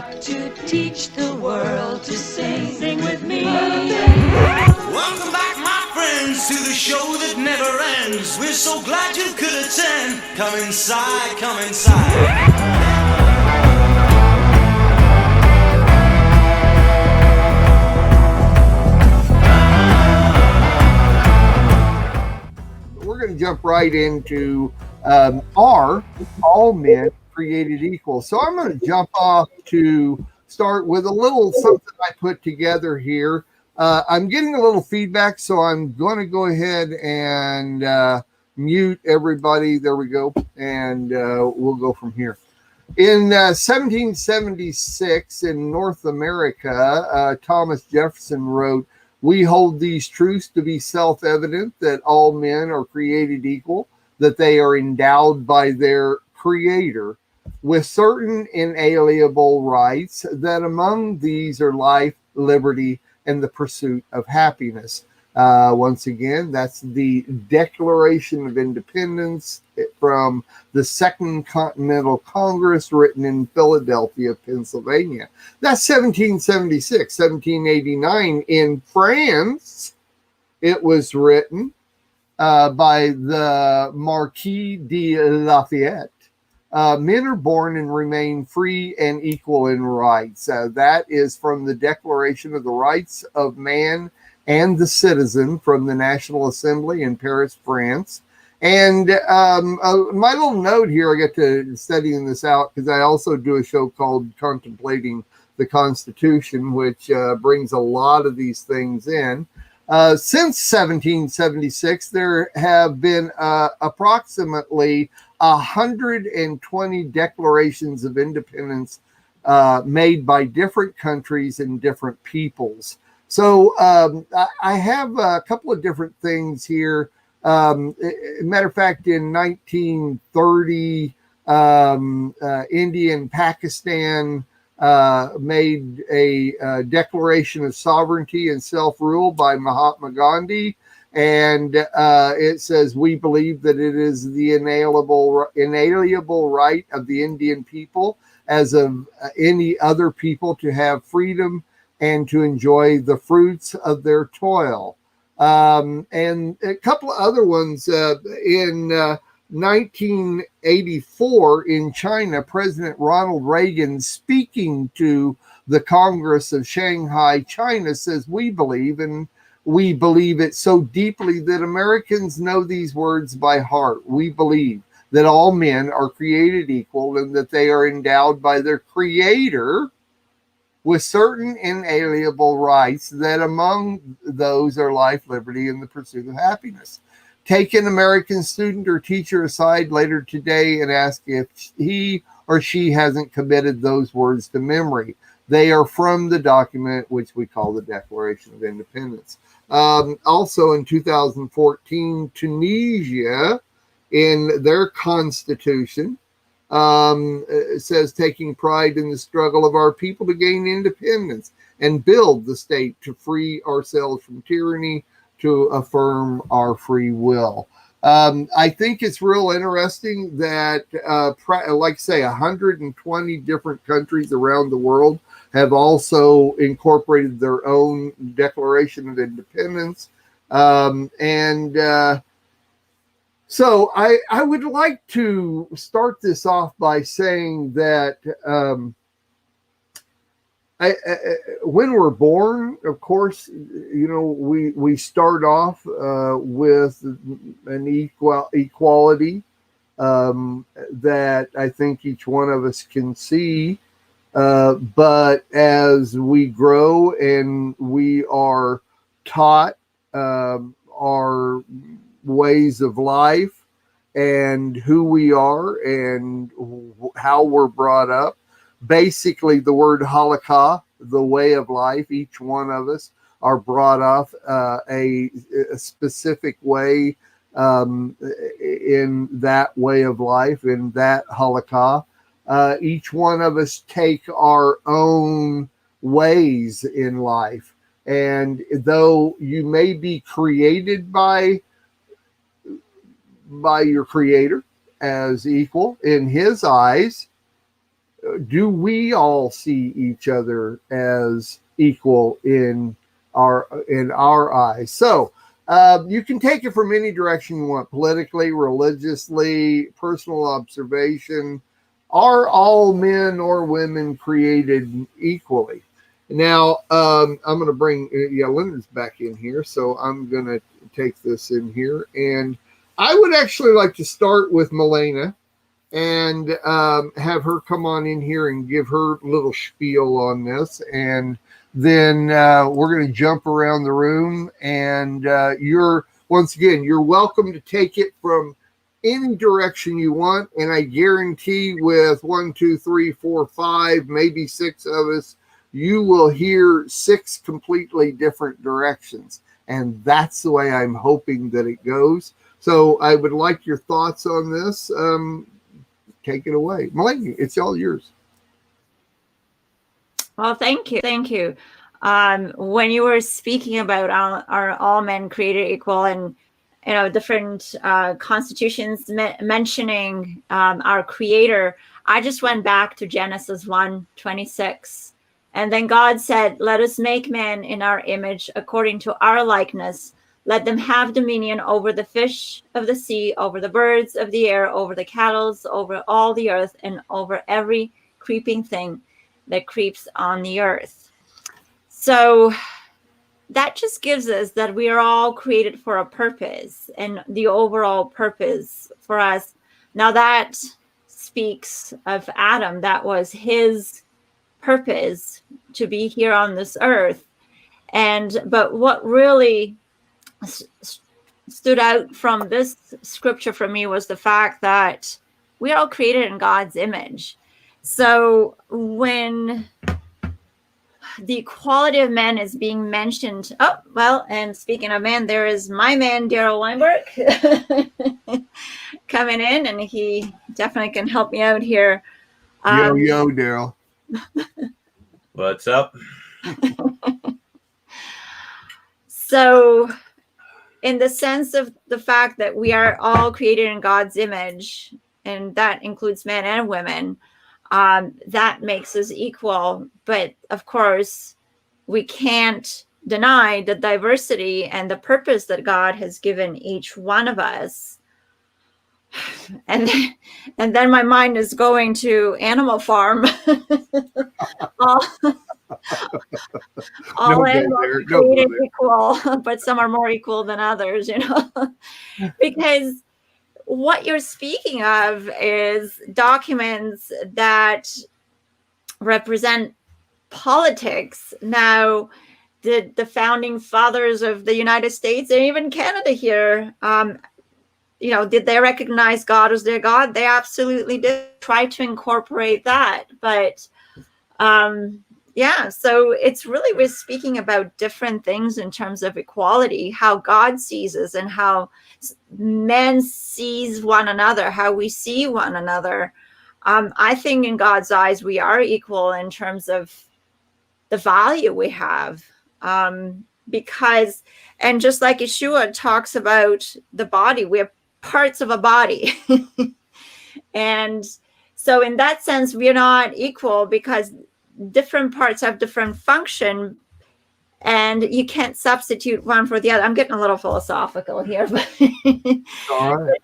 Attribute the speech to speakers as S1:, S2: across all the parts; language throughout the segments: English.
S1: out to teach the world to sing. Sing with me.
S2: Welcome back, my friends, to the show that never ends. We're so glad you could attend. Come inside, come inside.
S3: We're going to jump right into are all men created equal? So I'm going to jump off to start with a little something I put together here. I'm getting a little feedback, so I'm going to go ahead and mute everybody. There we go. And we'll go from here. In 1776 in North America, Thomas Jefferson wrote, "We hold these truths to be self-evident, that all men are created equal, that they are endowed by their Creator with certain inalienable rights, that among these are life, liberty, and the pursuit of happiness." Once again, that's the Declaration of Independence from the Second Continental Congress, written in Philadelphia, Pennsylvania. That's 1776. 1789 in France, it was written by the Marquis de Lafayette. Men are born and remain free and equal in rights. That is from the Declaration of the Rights of Man and the Citizen from the National Assembly in Paris, France. And my little note here, I get to studying this out because I also do a show called Contemplating the Constitution, which brings a lot of these things in. Since 1776, there have been approximately 120 declarations of independence made by different countries and different peoples. So I have a couple of different things here. Matter of fact, in 1930, India and Pakistan made a declaration of sovereignty and self-rule by Mahatma Gandhi. And it says, "We believe that it is the inalienable right of the Indian people, as of any other people, to have freedom and to enjoy the fruits of their toil." And a couple of other ones. In 1984 in China, President Ronald Reagan, speaking to the Congress of Shanghai, China, says, "We believe, and we believe it so deeply that Americans know these words by heart. We believe that all men are created equal and that they are endowed by their Creator with certain inalienable rights, that among those are life, liberty, and the pursuit of happiness." Take an American student or teacher aside later today and ask if he or she hasn't committed those words to memory. They are from the document which we call the Declaration of Independence. Also in 2014, Tunisia, in their constitution, it says, "Taking pride in the struggle of our people to gain independence and build the state to free ourselves from tyranny, to affirm our free will." I think it's real interesting that, like say, 120 different countries around the world have also incorporated their own Declaration of Independence. So I would like to start this off by saying that when we're born, of course, we start off with an equality that I think each one of us can see. But as we grow and we are taught our ways of life and who we are and how we're brought up, basically the word halakha, the way of life, each one of us are brought up a specific way in that way of life, in that halakha. Each one of us take our own ways in life. And though you may be created by your Creator as equal in His eyes, do we all see each other as equal in our eyes? So you can take it from any direction you want: politically, religiously, personal observation. Are all men or women created equally? Now, I'm going to bring Linda's back in here, so I'm going to take this in here, and I would actually like to start with Milena and have her come on in here and give her little spiel on this, and then we're going to jump around the room, and you're welcome to take it from any direction you want, and I guarantee with 1, 2, 3, 4, 5, maybe 6 of us, you will hear 6 completely different directions, and that's the way I'm hoping that it goes. So I would like your thoughts on this. Take it away. Melanie, it's all yours.
S1: Well, thank you. Thank you. When you were speaking about are all men created equal, and different constitutions mentioning our Creator, I just went back to Genesis 1:26, and then God said, "Let us make man in our image, according to our likeness. Let them have dominion over the fish of the sea, over the birds of the air, over the cattle, over all the earth, and over every creeping thing that creeps on the earth." So that just gives us that we are all created for a purpose, and the overall purpose for us. Now that speaks of Adam. That was his purpose, to be here on this earth. But what really stood out from this scripture for me was the fact that we are all created in God's image. So when the equality of men is being mentioned, and speaking of men, there is my man Daryl Weinberg coming in, and he definitely can help me out here.
S3: Yo, Daryl.
S4: What's up?
S1: So in the sense of the fact that we are all created in God's image, and that includes men and women, that makes us equal. But of course, we can't deny the diversity and the purpose that God has given each one of us. And then my mind is going to Animal Farm. all animals are created equal, but some are more equal than others, because what you're speaking of is documents that represent politics. Now, did the founding fathers of the United States and even Canada here, did they recognize God as their God? They absolutely did try to incorporate that. But so it's really, we're speaking about different things in terms of equality, how God sees us and how men sees one another, how we see one another. I think in God's eyes, we are equal in terms of the value we have. Because, and just like Yeshua talks about the body, we're parts of a body. And so in that sense, we're not equal because different parts have different function, and you can't substitute one for the other. I'm getting a little philosophical here, but
S3: all right.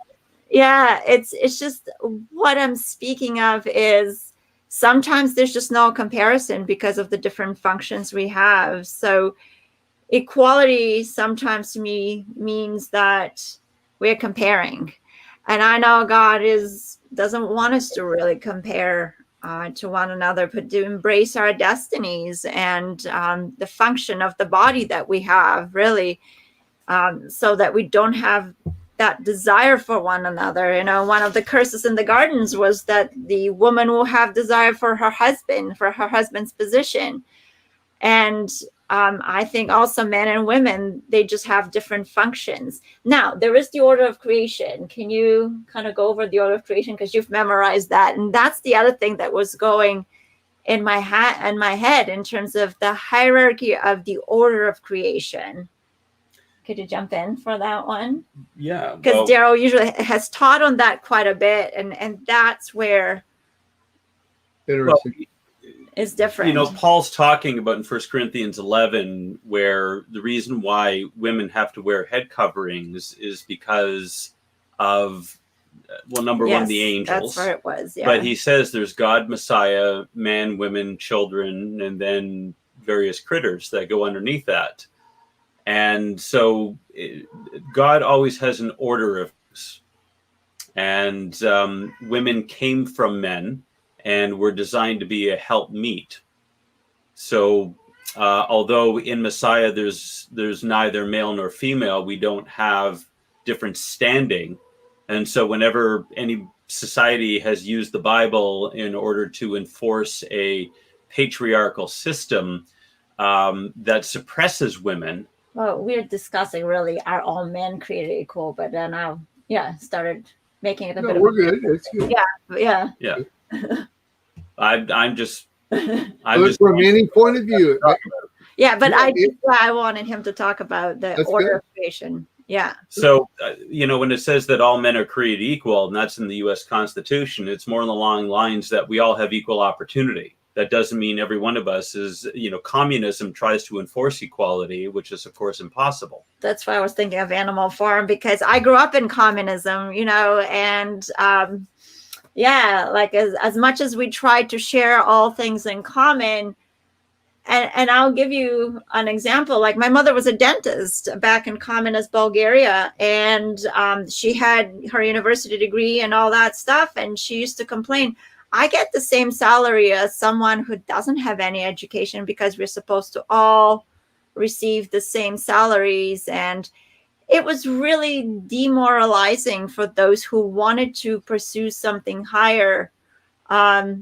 S1: Yeah, it's just what I'm speaking of is sometimes there's just no comparison because of the different functions we have. So equality sometimes to me means that we're comparing, and I know God doesn't want us to really compare to one another, but to embrace our destinies and the function of the body that we have, really, so that we don't have that desire for one another. One of the curses in the gardens was that the woman will have desire for her husband's position. And I think also men and women, they just have different functions. Now, there is the order of creation. Can you kind of go over the order of creation? Because you've memorized that. And that's the other thing that was going in my head in terms of the hierarchy of the order of creation. Could you jump in for that one?
S4: Yeah.
S1: Because Daryl usually has taught on that quite a bit. And that's where
S3: Interesting.
S1: is different.
S4: Paul's talking about in 1 Corinthians 11, where the reason why women have to wear head coverings is because of, number one, the angels.
S1: That's where it was, yeah.
S4: But he says there's God, Messiah, man, women, children, and then various critters that go underneath that. And so God always has an order of things. And women came from men and were designed to be a helpmeet. So although in Messiah there's neither male nor female, we don't have different standing. And so whenever any society has used the Bible in order to enforce a patriarchal system that suppresses women.
S1: Well, we're discussing really, are all men created equal? But then I started making it a bit.
S3: We're good. It's good.
S1: Yeah.
S4: I'm just
S3: from any point of view.
S1: Yeah, but I wanted him to talk about the order of creation. Yeah.
S4: So, when it says that all men are created equal, and that's in the U.S. Constitution, it's more along lines that we all have equal opportunity. That doesn't mean every one of us is, communism tries to enforce equality, which is, of course, impossible.
S1: That's why I was thinking of Animal Farm, because I grew up in communism, and like as much as we tried to share all things in common. And I'll give you an example. Like, my mother was a dentist back in communist Bulgaria, and she had her university degree and all that stuff. And she used to complain, I get the same salary as someone who doesn't have any education, because we're supposed to all receive the same salaries. And it was really demoralizing for those who wanted to pursue something higher to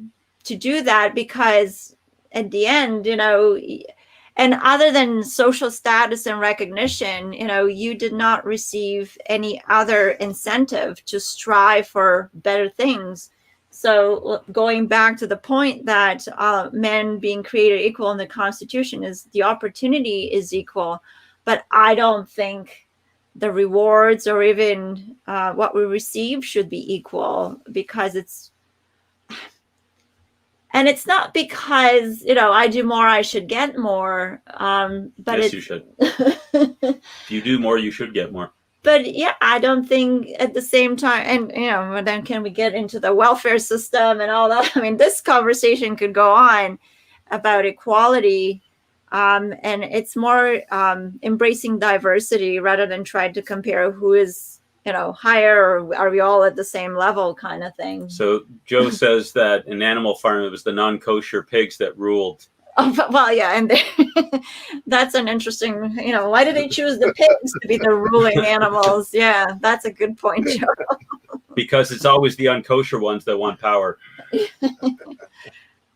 S1: do that, because at the end, and other than social status and recognition, you did not receive any other incentive to strive for better things. So going back to the point that men being created equal in the Constitution, is the opportunity is equal, but I don't think the rewards or even what we receive should be equal, because it's not because, I do more, I should get more. But
S4: yes, you should. If you do more, you should get more.
S1: But yeah, I don't think at the same time, and then can we get into the welfare system and all that? I mean, this conversation could go on about equality, and it's more embracing diversity rather than trying to compare who is higher, or are we all at the same level kind of thing.
S4: So Joe says that in Animal Farm, it was the non-kosher pigs that ruled.
S1: Oh, well, yeah, and that's an interesting, why do they choose the pigs to be the ruling animals? Yeah, that's a good point, Joe.
S4: Because it's always the unkosher ones that want power.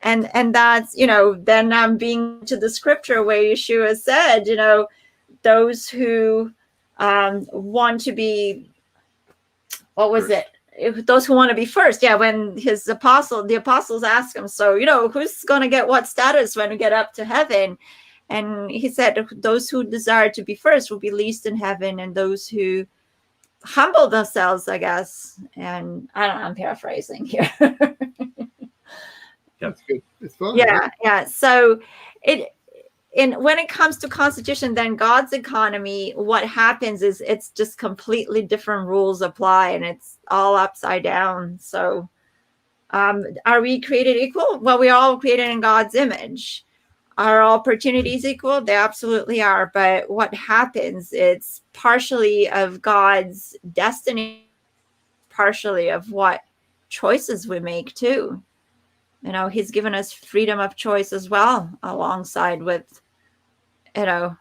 S1: And that's, then I'm being to the scripture where Yeshua said, those who want to be, what was it? Those who want to be first. Yeah, when the apostles asked him, so, who's going to get what status when we get up to heaven? And he said, those who desire to be first will be least in heaven, and those who humble themselves, I guess. And I don't know, I'm paraphrasing here.
S3: That's good. It's fun.
S1: Yeah, yeah. So when it comes to Constitution, then God's economy, what happens is it's just completely different rules apply, and it's all upside down. So are we created equal? Well, we're all created in God's image. Are all opportunities equal? They absolutely are. But what happens, it's partially of God's destiny, partially of what choices we make too. He's given us freedom of choice as well, alongside with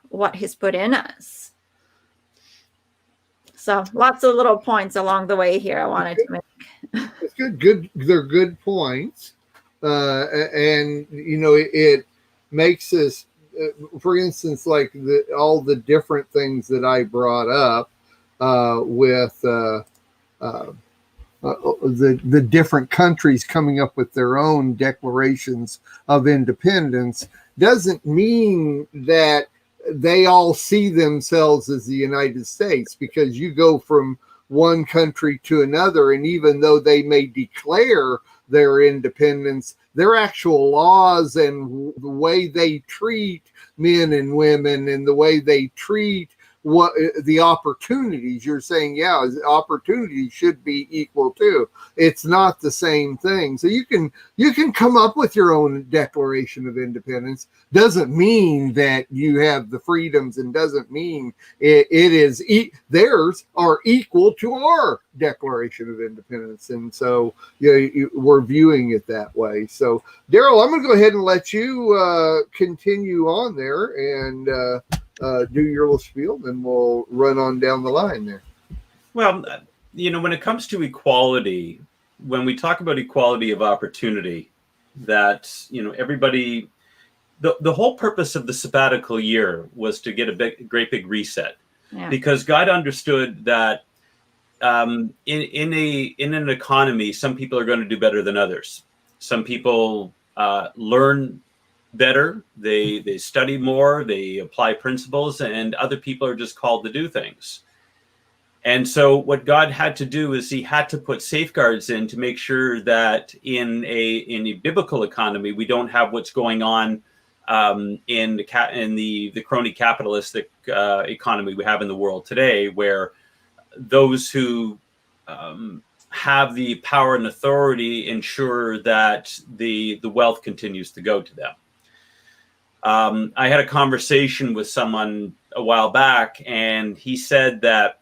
S1: what he's put in us. So lots of little points along the way here I wanted to make.
S3: It's good. They're good points. And it makes us, for instance, like all the different things that I brought up with the different countries coming up with their own declarations of independence, doesn't mean that they all see themselves as the United States, because you go from one country to another. And even though they may declare their independence, their actual laws and the way they treat men and women and the way they treat what the opportunities, you're saying, yeah, opportunities should be equal too. It's not the same thing. So you can come up with your own Declaration of Independence. Doesn't mean that you have the freedoms, and doesn't mean it is theirs are equal to our Declaration of Independence. And so we're viewing it that way. So Daryl, I'm going to go ahead and let you continue on there and do your little spiel, and we'll run on down the line there.
S4: Well, when it comes to equality, when we talk about equality of opportunity, that, everybody, the whole purpose of the sabbatical year was to get a great big reset, because God understood that in an economy, some people are going to do better than others. Some people learn better, they study more, they apply principles, and other people are just called to do things. And so what God had to do is he had to put safeguards in to make sure that in a biblical economy, we don't have what's going on in the crony capitalistic economy we have in the world today, where those who have the power and authority ensure that the wealth continues to go to them. I had a conversation with someone a while back, and he said that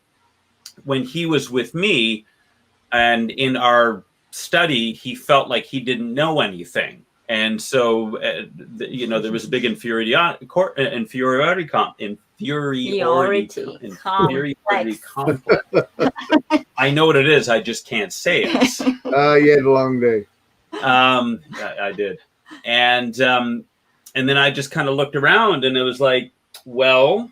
S4: when he was with me and in our study, he felt like he didn't know anything. And so, there was a big inferiority conflict. I know what it is. I just can't say it.
S3: You had a long day.
S4: I did. And then I just kind of looked around, and it was like, well,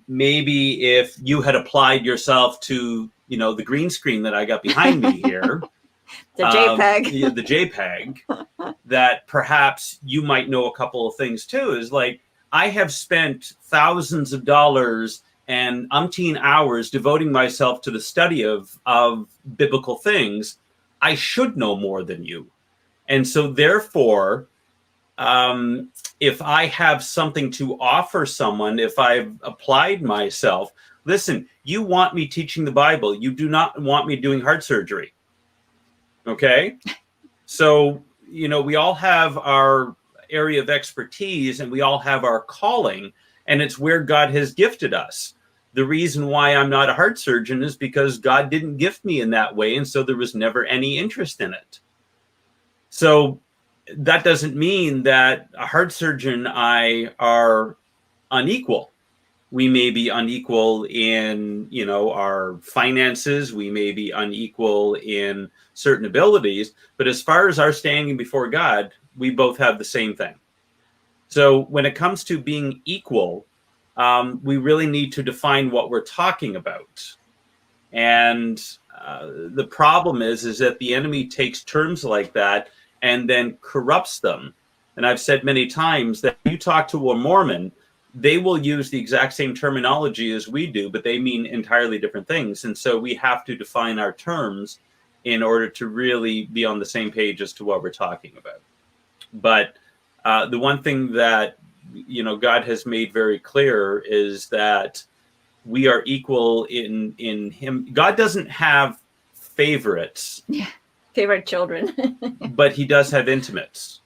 S4: maybe if you had applied yourself to, the green screen that I got behind me here,
S1: the JPEG,
S4: the JPEG, that perhaps you might know a couple of things too. Is like, I have spent thousands of dollars and umpteen hours devoting myself to the study of biblical things. I should know more than you. And so therefore, if I have something to offer someone, if I've applied myself, listen, you want me teaching the Bible. You do not want me doing heart surgery. Okay? So, we all have our area of expertise, and we all have our calling, and it's where God has gifted us. The reason why I'm not a heart surgeon is because God didn't gift me in that way, and so there was never any interest in it. So that doesn't mean that a heart surgeon and I are unequal. We may be unequal in, our finances. We may be unequal in certain abilities. But as far as our standing before God, we both have the same thing. So when it comes to being equal, we really need to define what we're talking about. And the problem is that the enemy takes terms like that and then corrupts them. And I've said many times that if you talk to a Mormon, they will use the exact same terminology as we do, but they mean entirely different things. And so we have to define our terms in order to really be on the same page as to what we're talking about. But the one thing that, God has made very clear is that we are equal in him. God doesn't have favorites.
S1: Yeah. Favorite children.
S4: But he does have intimates.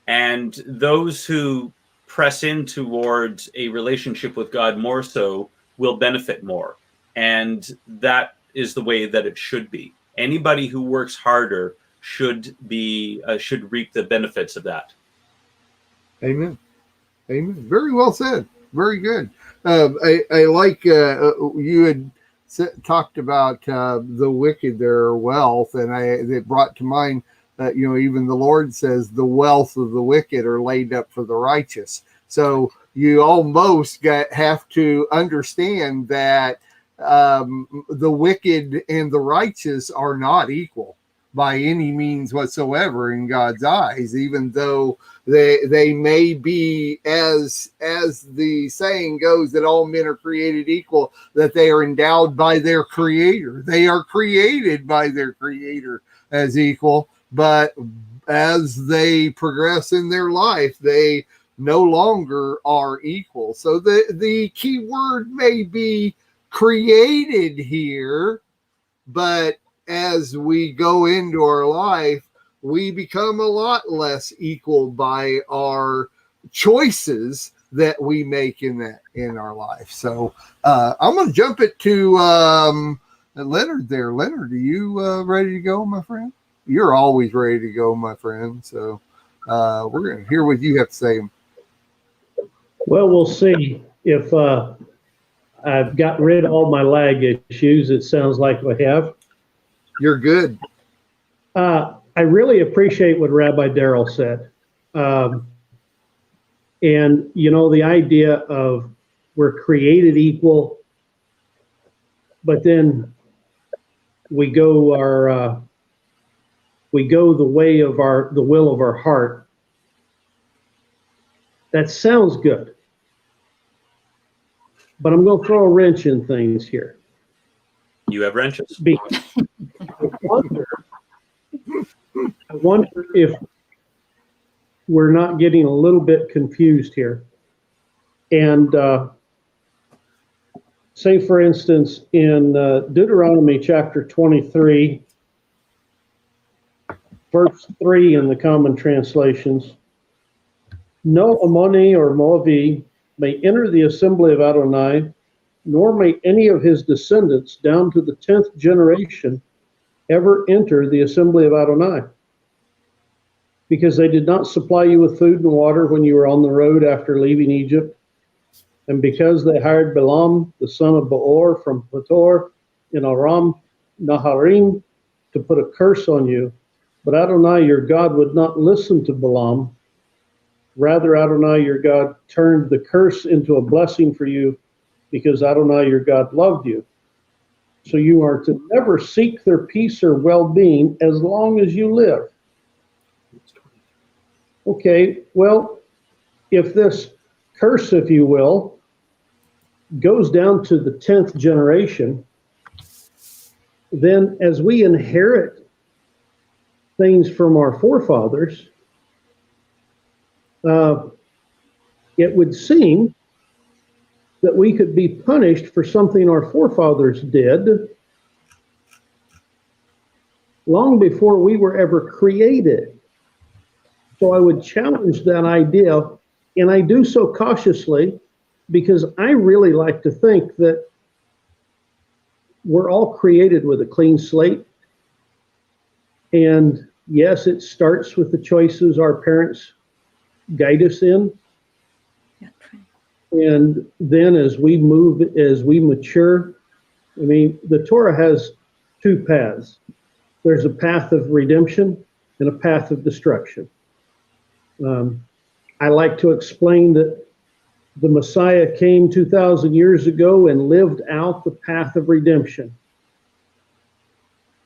S4: And those who press in towards a relationship with God more so will benefit more. And that is the way that it should be. Anybody who works harder should reap the benefits of that.
S3: Amen. Very well said. Very good. I like you had talked about the wicked, their wealth, and it brought to mind that even the Lord says the wealth of the wicked are laid up for the righteous. So you almost have to understand that the wicked and the righteous are not equal. by any means whatsoever in God's eyes, even though they may be, as the saying goes, that all men are created equal, that they are endowed by their creator. They are created by their creator as equal, but as they progress in their life, they no longer are equal. So the key word may be created here, but as we go into our life, we become a lot less equal by our choices that we make in our life. So I'm going to jump it to Leonard there. Leonard, are you ready to go, my friend? You're always ready to go, my friend. So we're going to hear what you have to say.
S5: Well, we'll see if I've got rid of all my lag issues. It sounds like I have.
S3: You're good.
S5: I really appreciate what Rabbi Darrell said. And, you know, the idea of we're created equal, but then we go the way of the will of our heart. That sounds good. But I'm going to throw a wrench in things here.
S4: You have wrenches.
S5: I wonder if we're not getting a little bit confused here. And say, for instance, in Deuteronomy chapter 23, verse 3 in the common translations, no Ammoni or Moabi may enter the assembly of Adonai, nor may any of his descendants down to the 10th generation ever enter the assembly of Adonai, because they did not supply you with food and water when you were on the road after leaving Egypt, and because they hired Balaam, the son of Beor from Petor in Aram Naharim, to put a curse on you. But Adonai your God would not listen to Balaam. Rather, Adonai your God turned the curse into a blessing for you, because Adonai your God loved you. So you are to never seek their peace or well-being as long as you live. Okay, well, if this curse, if you will, goes down to the 10th generation, then as we inherit things from our forefathers, it would seem that we could be punished for something our forefathers did long before we were ever created. So I would challenge that idea, and I do so cautiously, because I really like to think that we're all created with a clean slate. And yes, it starts with the choices our parents guide us in. And then as we move, as we mature, I mean, the Torah has two paths. There's a path of redemption and a path of destruction. I like to explain that the Messiah came 2,000 years ago and lived out the path of redemption.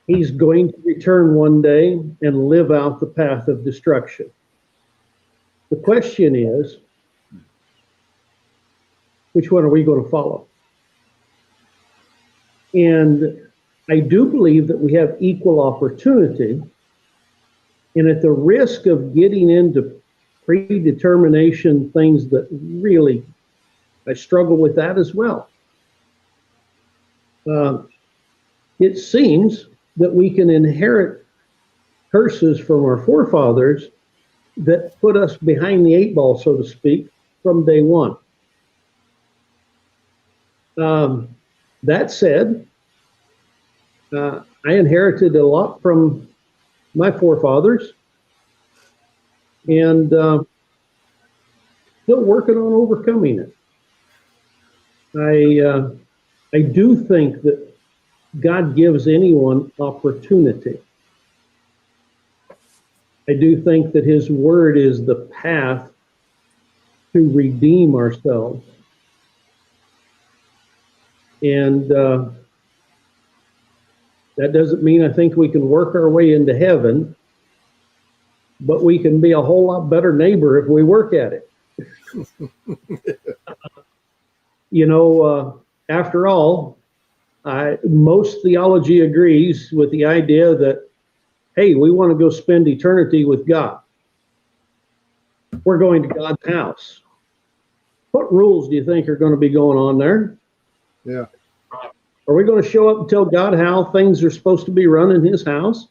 S5: He's going to return one day and live out the path of destruction. The question is, which one are we going to follow? And I do believe that we have equal opportunity, and at the risk of getting into predetermination things that really, I struggle with that as well. It seems that we can inherit curses from our forefathers that put us behind the eight ball, so to speak, from day one. That said, I inherited a lot from my forefathers, and still working on overcoming it. I do think that God gives anyone opportunity. I do think that His Word is the path to redeem ourselves. And That doesn't mean I think we can work our way into heaven, but we can be a whole lot better neighbor if we work at it. After all, most theology agrees with the idea that, hey, we want to go spend eternity with God. We're going to God's house. What rules do you think are going to be going on there?
S3: Yeah.
S5: Are we going to show up and tell God how things are supposed to be run in his house?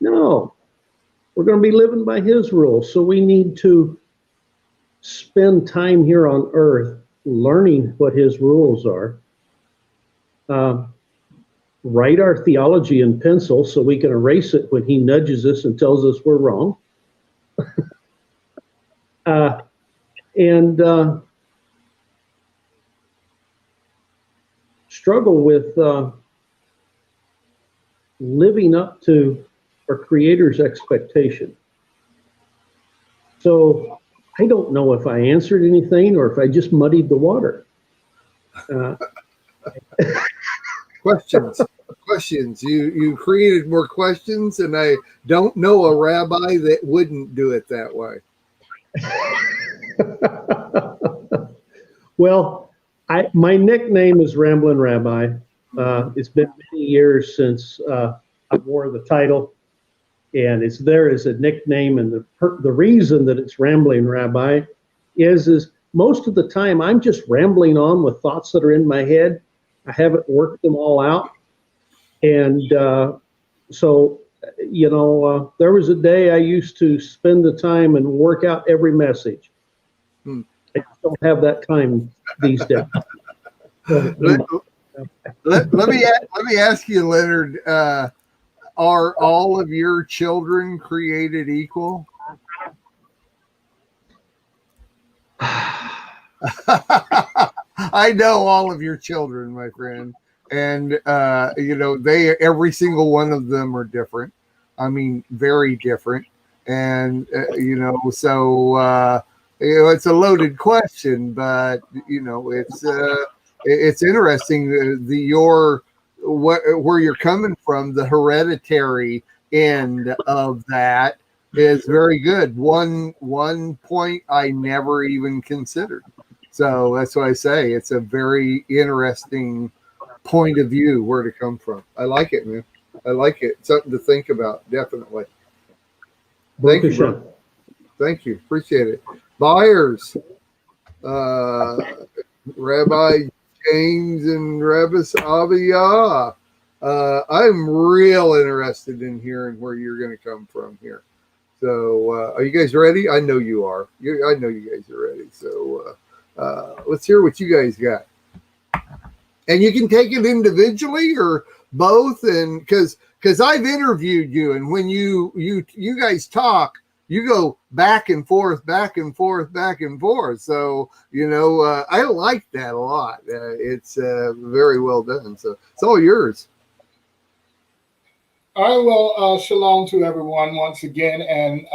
S5: No. We're going to be living by his rules. So we need to spend time here on earth learning what his rules are. Write our theology in pencil so we can erase it when he nudges us and tells us we're wrong. And struggle with living up to our Creator's expectation. So I don't know if I answered anything or if I just muddied the water.
S3: Questions. You created more questions, and I don't know a rabbi that wouldn't do it that way.
S5: Well, my nickname is Ramblin' Rabbi. It's been many years since I wore the title, and it's there as a nickname. And the reason that it's Rambling Rabbi is most of the time I'm just rambling on with thoughts that are in my head. I haven't worked them all out. And so, there was a day I used to spend the time and work out every message. I just don't have that time these days.
S3: Let me ask you, Leonard, are all of your children created equal? I know all of your children, my friend, and every single one of them are different. I mean, very different, and so it's a loaded question, but it's interesting where you're coming from. The hereditary end of that is very good. One point I never even considered. So that's why I say it's a very interesting point of view where to come from. I like it, man. I like it. Something to think about, definitely. Thank you, bro. Thank you. Appreciate it. Buyers, Rabbi James and Rabbi Aviyah. I'm real interested in hearing where you're going to come from here. So are you guys ready? I know you are. I know you guys are ready. So let's hear what you guys got. And you can take it individually or both, and because I've interviewed you, and when you guys talk, you go back and forth, back and forth, back and forth. So I like that a lot. It's very well done. So it's all yours.
S6: All right. Well, shalom to everyone once again, and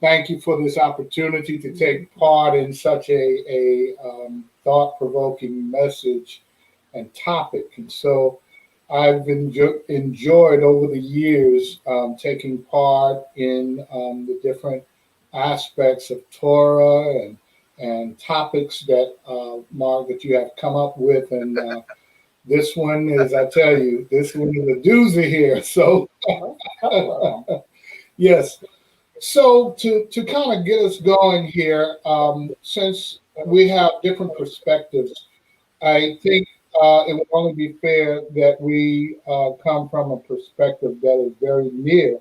S6: thank you for this opportunity to take part in such a thought-provoking message and topic. And so I've enjoyed over the years taking part in the different aspects of Torah and topics that, Mark, that you have come up with. And this one is, I tell you, this one is a doozy here. So, yes. So to kind of get us going here, since we have different perspectives, I think it would only be fair that we come from a perspective that is very near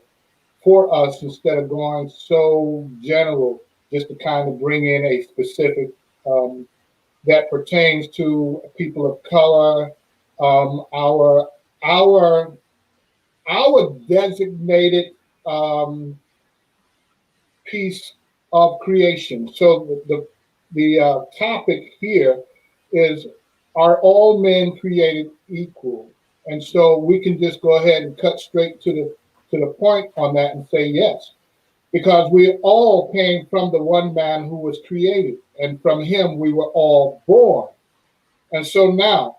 S6: for us, instead of going so general, just to kind of bring in a specific that pertains to people of color, our designated piece of creation. So the topic here is, are all men created equal? And so we can just go ahead and cut straight to the point on that and say yes, because we all came from the one man who was created, and from him we were all born. And so now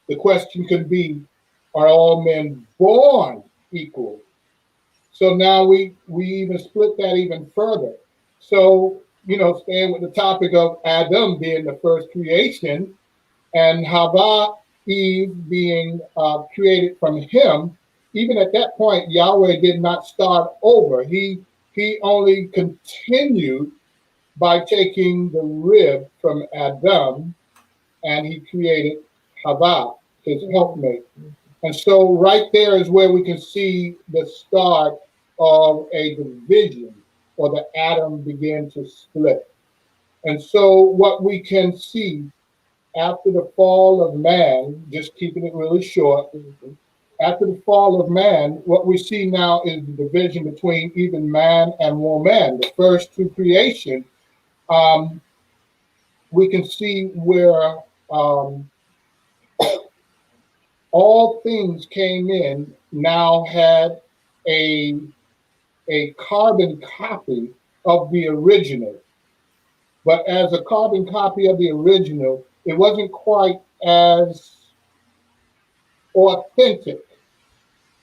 S6: the question could be, are all men born equal? So now we even split that even further. So, staying with the topic of Adam being the first creation and Hava, Eve, being created from him, even at that point, Yahweh did not start over. He only continued by taking the rib from Adam, and he created Hava, his helpmate. And so right there is where we can see the start of a division, or the atom began to split. And so what we can see after the fall of man, just keeping it really short, after the fall of man, what we see now is the division between even man and woman. The first two creation, we can see where all things came in, now had a carbon copy of the original. But as a carbon copy of the original, it wasn't quite as authentic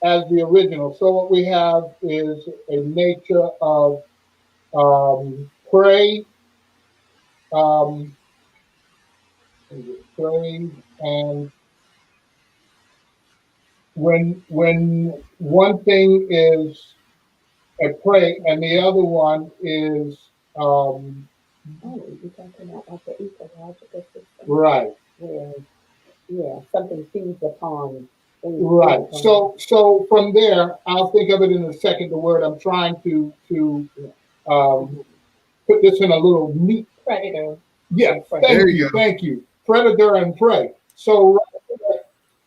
S6: as the original. So what we have is a nature of prey, prey, and when one thing is a prey and the other one is
S7: Oh, you're talking about like the ecological system.
S6: right.
S7: Where, yeah, something feeds upon things.
S6: Right. So from there, I'll think of it in a second. The word I'm trying to put this in a little neat.
S7: Predator.
S6: Yeah.
S3: There you go.
S6: Thank you. Predator and prey. So right there,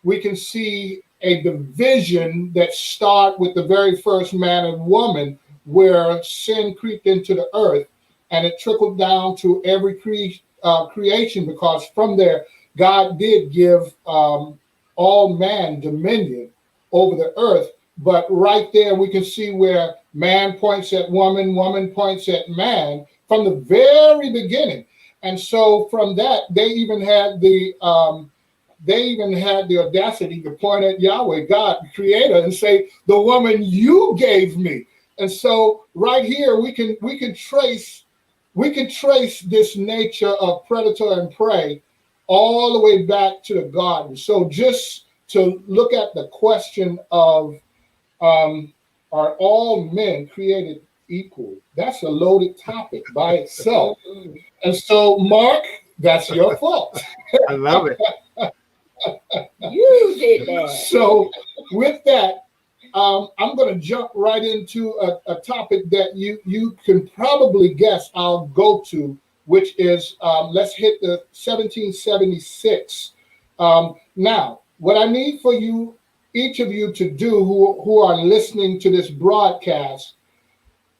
S6: we can see a division that start with the very first man and woman, where sin creeped into the earth, and it trickled down to every creation, because from there God did give all man dominion over the earth. But right there we can see where man points at woman, woman points at man from the very beginning. And so from that, they even had the audacity to point at Yahweh, God, the Creator, and say, "The woman you gave me." And so right here we can trace this nature of predator and prey all the way back to the garden. So just to look at the question of are all men created equal? That's a loaded topic by itself. And so, Mark, that's your fault.
S3: I love it.
S7: You did that.
S6: So with that, I'm going to jump right into a topic that you can probably guess I'll go to, which is let's hit the 1776. Now, what I need for you, each of you, to do who are listening to this broadcast,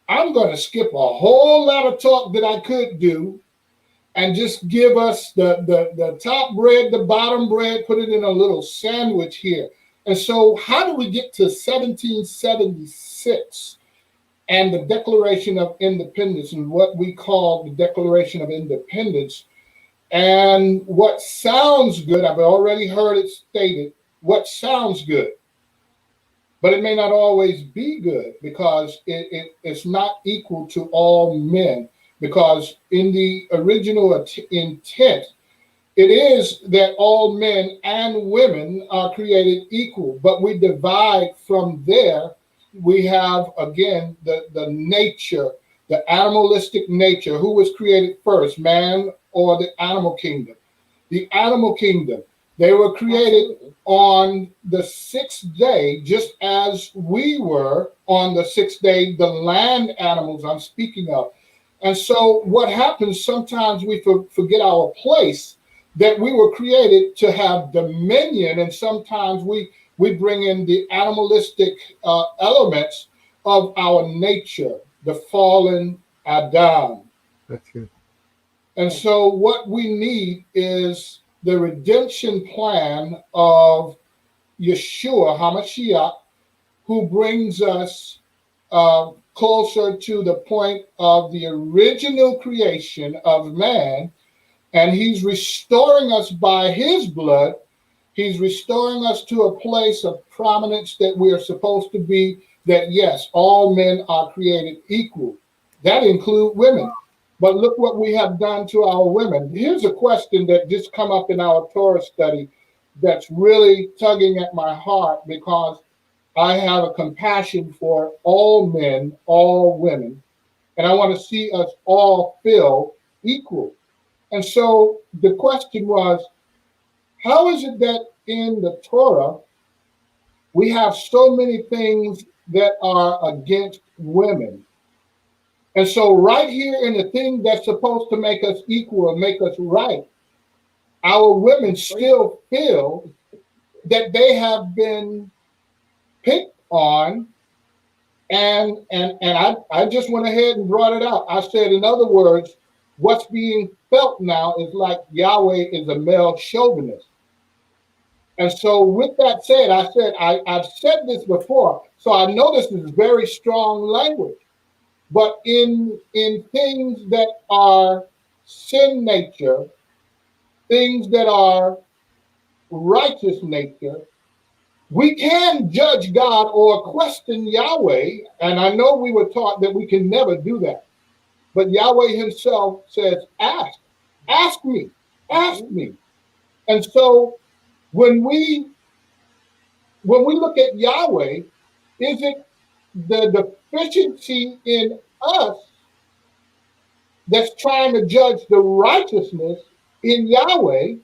S6: I'm going to skip a whole lot of talk that I could do and just give us the top bread, the bottom bread, put it in a little sandwich here. And so how do we get to 1776 and the Declaration of Independence, and what we call the Declaration of Independence? And what sounds good, I've already heard it stated, what sounds good, but it may not always be good, because it's not equal to all men. Because in the original intent, it is that all men and women are created equal, but we divide from there. We have, again, the nature, the animalistic nature. Who was created first, man or the animal kingdom? The animal kingdom. They were created on the sixth day, just as we were on the sixth day, the land animals I'm speaking of. And so what happens, sometimes we forget our place, that we were created to have dominion, and sometimes we bring in the animalistic elements of our nature, the fallen Adam.
S3: That's good.
S6: And so what we need is the redemption plan of Yeshua HaMashiach, who brings us closer to the point of the original creation of man, and he's restoring us by his blood He's restoring us to a place of prominence that we are supposed to be, that yes, all men are created equal. That includes women. But look what we have done to our women. Here's a question that just come up in our Torah study that's really tugging at my heart, because I have a compassion for all men, all women, and I want to see us all feel equal. And so the question was, how is it that in the Torah we have so many things that are against women? And so right here in the thing that's supposed to make us equal and make us right, our women still feel that they have been picked on. And I just went ahead and brought it out. I said, in other words, what's being felt now is like Yahweh is a male chauvinist. And so with that said, I've said this before, so I know this is very strong language. But in things that are sin nature, things that are righteous nature, we can judge God or question Yahweh. And I know we were taught that we can never do that. But Yahweh himself says, ask me, ask me. And so when we look at Yahweh, is it the deficiency in us that's trying to judge the righteousness in Yahweh?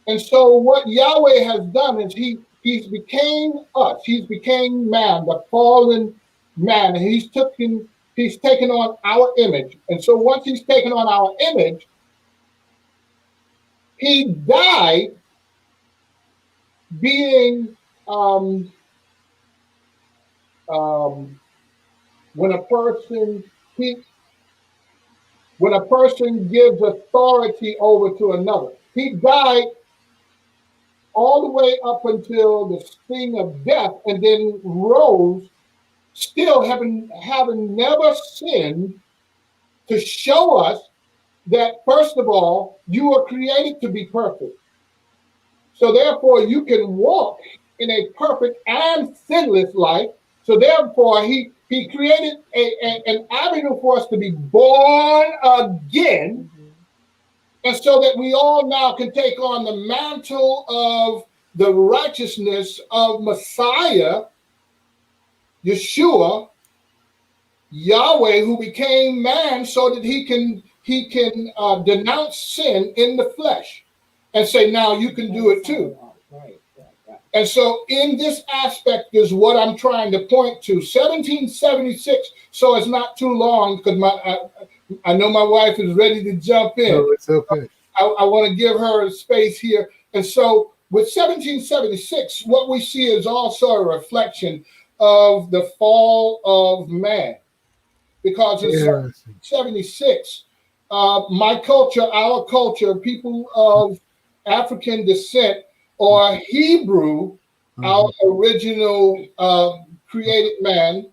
S6: And so what Yahweh has done is he's became us. He's became man, the fallen man, and he's taken on our image. And so once he's taken on our image, he died being when a person gives authority over to another. He died all the way up until the sting of death, and then rose, still having never sinned, to show us that, first of all, you were created to be perfect. So therefore, you can walk in a perfect and sinless life. So therefore, he created an avenue for us to be born again. And so that we all now can take on the mantle of the righteousness of Messiah, Yeshua, Yahweh, who became man so that he can denounce sin in the flesh and say, now you can do it too. And so in this aspect is what I'm trying to point to. 1776, so it's not too long, because I know my wife is ready to jump in.
S3: No, it's okay.
S6: I want to give her a space here. And so with 1776, what we see is also a reflection of the fall of man. Because in 1776, my culture, our culture, people of African descent or Hebrew, our original created man,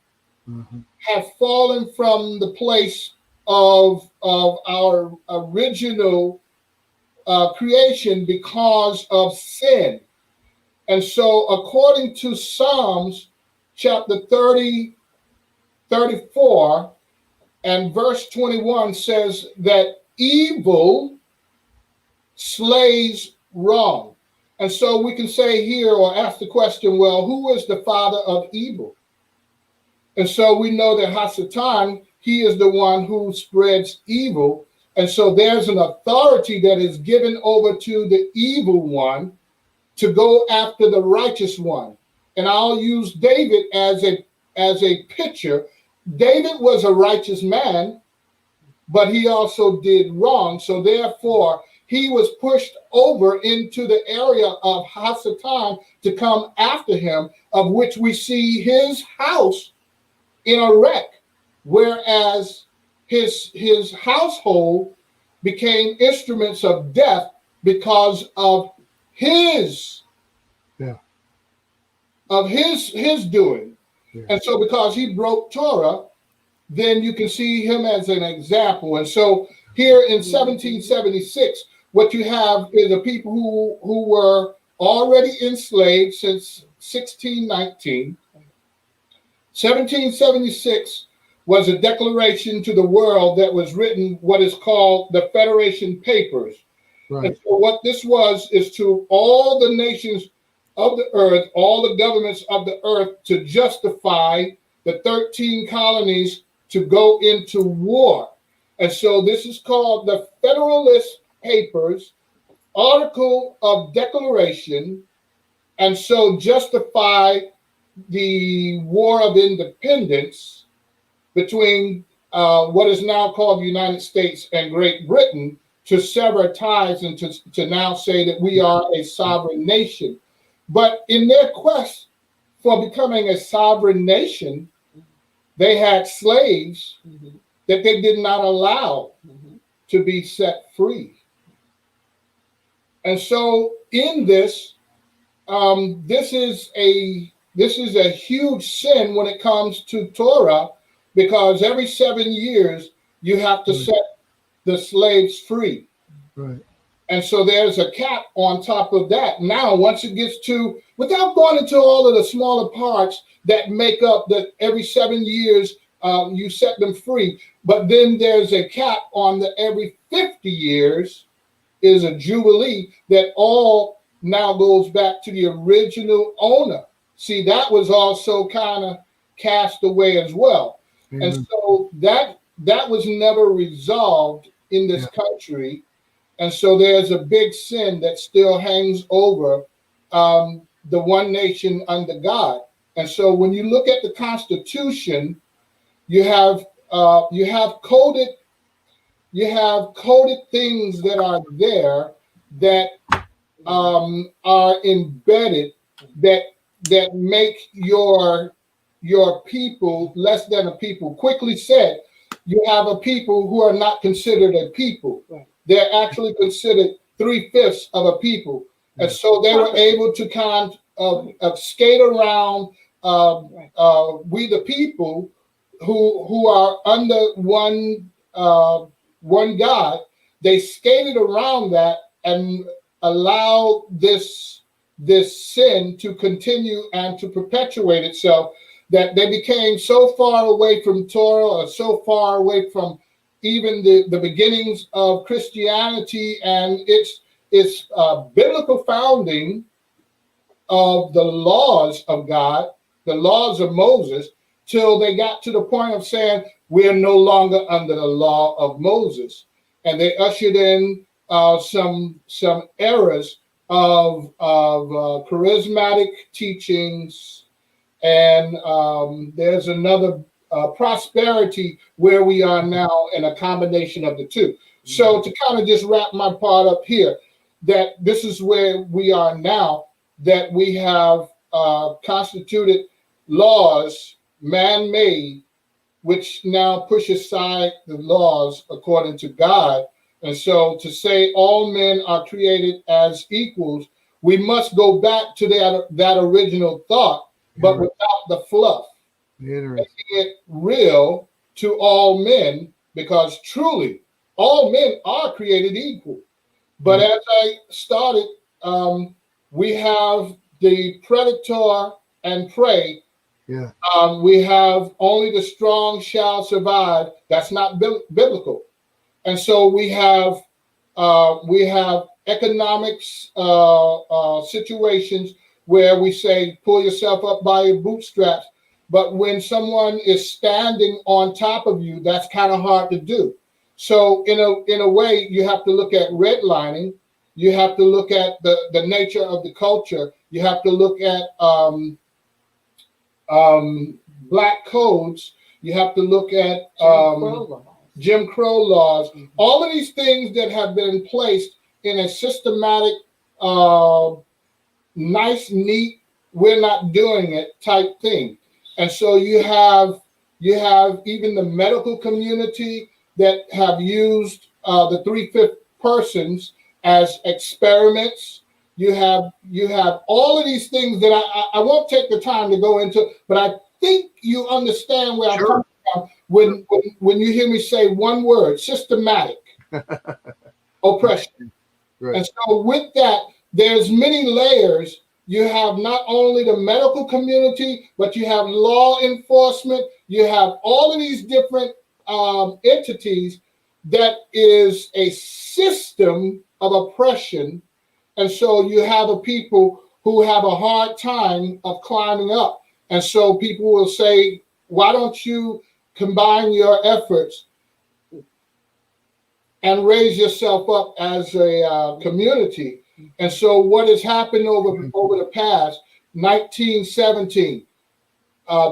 S6: have fallen from the place of our original creation because of sin. And so according to Psalms chapter 34 and verse 21 says that evil slays wrong. And so we can say here, or ask the question, well, who is the father of evil? And so we know that Hasatan, he is the one who spreads evil. And so there's an authority that is given over to the evil one to go after the righteous one. And I'll use David as a picture. David was a righteous man, but he also did wrong. So therefore, he was pushed over into the area of Hasatan to come after him, of which we see his house in a wreck, whereas his household became instruments of death because of his doing. Yeah. And so because he broke Torah, then you can see him as an example. And so here in 1776, what you have is the people who were already enslaved since 1619. 1776 was a declaration to the world that was written, what is called the Federation Papers.
S3: Right.
S6: And so what this was is to all the nations of the earth, all the governments of the earth, to justify the 13 colonies to go into war. And so this is called the Federalist Papers, Article of Declaration, and so justify the War of Independence between what is now called the United States and Great Britain, to sever ties and to now say that we are a sovereign nation. But in their quest for becoming a sovereign nation, they had slaves that they did not allow to be set free. And so in this, this is a huge sin when it comes to Torah, because every 7 years you have to set the slaves free.
S3: Right.
S6: And so there's a cap on top of that. Now, once it gets to, without going into all of the smaller parts that make up that every 7 years you set them free, but then there's a cap on the every 50 years is a jubilee that all now goes back to the original owner. See, that was also kind of cast away as well. And so that was never resolved in this country. And so there's a big sin that still hangs over the one nation under God. And so when you look at the Constitution, you have coded things that are there that are embedded that make your people less than a people. Quickly said, you have a people who are not considered a people. Right. They're actually considered 3/5 of a people. And so they were able to kind of skate around we the people who are under one God. They skated around that and allow this sin to continue and to perpetuate itself, that they became so far away from Torah, or so far away from even the beginnings of Christianity and its biblical founding of the laws of God, the laws of Moses, till they got to the point of saying, we are no longer under the law of Moses. And they ushered in some eras of charismatic teachings, and there's another prosperity where we are now, in a combination of the two. So to kind of just wrap my part up here, that this is where we are now, that we have constituted laws, man-made, which now push aside the laws according to God. And so to say all men are created as equals, we must go back to that original thought, but without the fluff. Making it real to all men, because truly all men are created equal. But as I started, we have the predator and prey. Yeah. We have only the strong shall survive. That's not biblical. And so we have economics situations where we say, pull yourself up by your bootstraps. But when someone is standing on top of you, that's kind of hard to do. So in a way, you have to look at redlining. You have to look at the nature of the culture. You have to look at black codes. You have to look at Jim Crow laws. All of these things that have been placed in a systematic, nice, neat, we're not doing it type thing. And so you have even the medical community that have used the 3/5 persons as experiments. You have all of these things that I won't take the time to go into, but I think you understand where I'm coming from when you hear me say one word: systematic oppression. Right. And so with that, there's many layers. You have not only the medical community, but you have law enforcement. You have all of these different entities that is a system of oppression. And so you have a people who have a hard time of climbing up. And so people will say, why don't you combine your efforts and raise yourself up as a community? And so what has happened over the past 1917,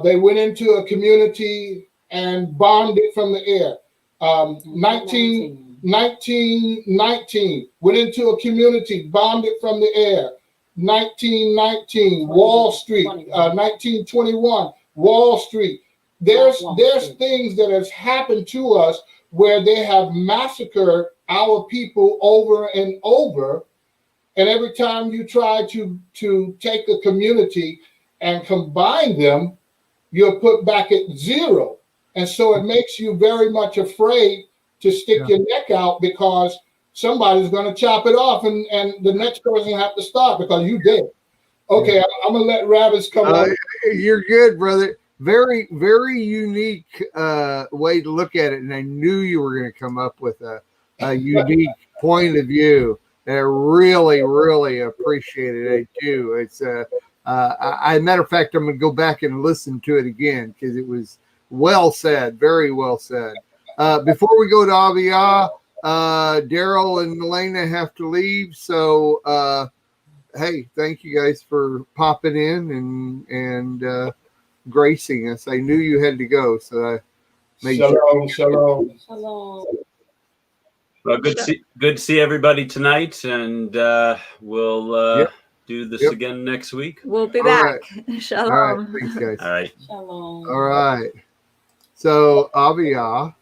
S6: they went into a community and bombed it from the air. 1919 went into a community, bombed it from the air. 1919 Wall Street. 1921 Wall Street. There's things that has happened to us where they have massacred our people over and over. And every time you try to take a community and combine them, you're put back at zero. And so it makes you very much afraid to stick your neck out, because somebody's going to chop it off, and the next person have to stop because you did. Okay, I'm going to let Ravis come on.
S3: You're good, brother. Very, very unique way to look at it. And I knew you were going to come up with a unique point of view. And I really, really appreciate it. I do. It's matter of fact, I'm going to go back and listen to it again because it was well said, very well said. Before we go to Avia, Daryl and Elena have to leave. So, hey, thank you guys for popping in and gracing us. I knew you had to go, so I made
S6: Shalom.
S7: Shalom.
S4: Well, good to see everybody tonight, and we'll do this again next week.
S1: We'll be back. Right. Shalom.
S3: All right, thanks, guys.
S4: All right.
S7: Shalom.
S3: All right. So, Avia,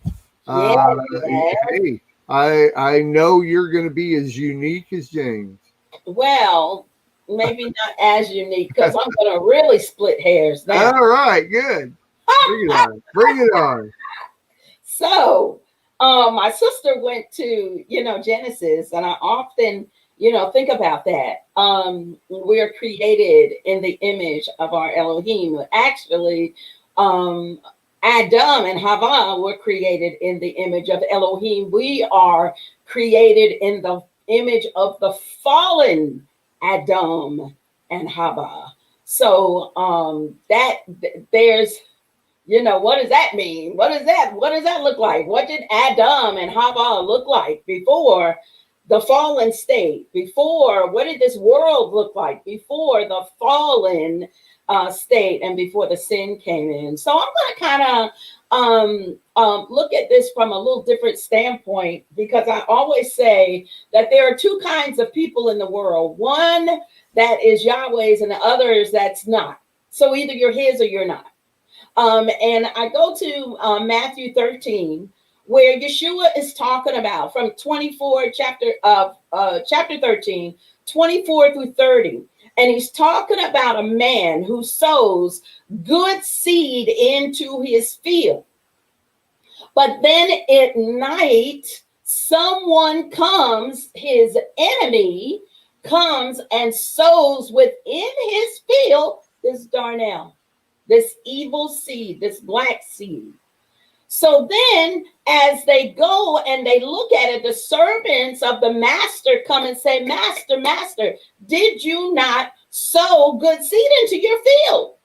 S3: hey, I know you're going to be as unique as James.
S7: Well, maybe not as unique, because I'm going to really split hairs now.
S3: All right, good. Bring it on. Bring it on.
S7: So, my sister went to, Genesis, and I often, think about that. We are created in the image of our Elohim. Actually, Adam and Hava were created in the image of Elohim. We are created in the image of the fallen Adam and Hava. So there's, what does that mean? What does that look like? What did Adam and Hava look like before the fallen state? Before, what did this world look like before the fallen state and before the sin came in? So I'm going to kind of look at this from a little different standpoint, because I always say that there are two kinds of people in the world. One that is Yahweh's and the others that's not. So either you're his or you're not. And I go to Matthew 13, where Yeshua is talking about from 24 chapter 13, 24 through 30. And he's talking about a man who sows good seed into his field. But then at night, someone comes, his enemy comes and sows within his field this darnel, this evil seed, this black seed. So then as they go and they look at it, the servants of the master come and say, Master, Master, did you not sow good seed into your field?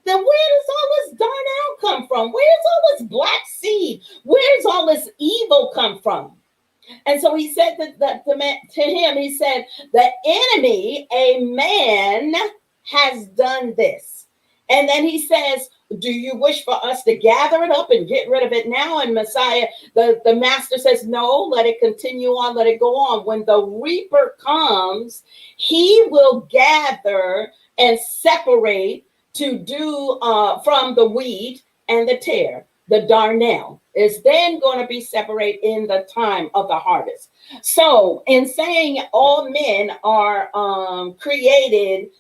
S7: Then where does all this darnel come from? Where's all this black seed? Where's all this evil come from? And so he said that to him, he said, the enemy, a man, has done this. And then he says, do you wish for us to gather it up and get rid of it now? And Messiah, the master says, no, let it continue on, let it go on. When the reaper comes, he will gather and separate to do from the wheat and the tare. The darnel is then going to be separate in the time of the harvest. So in saying all men are created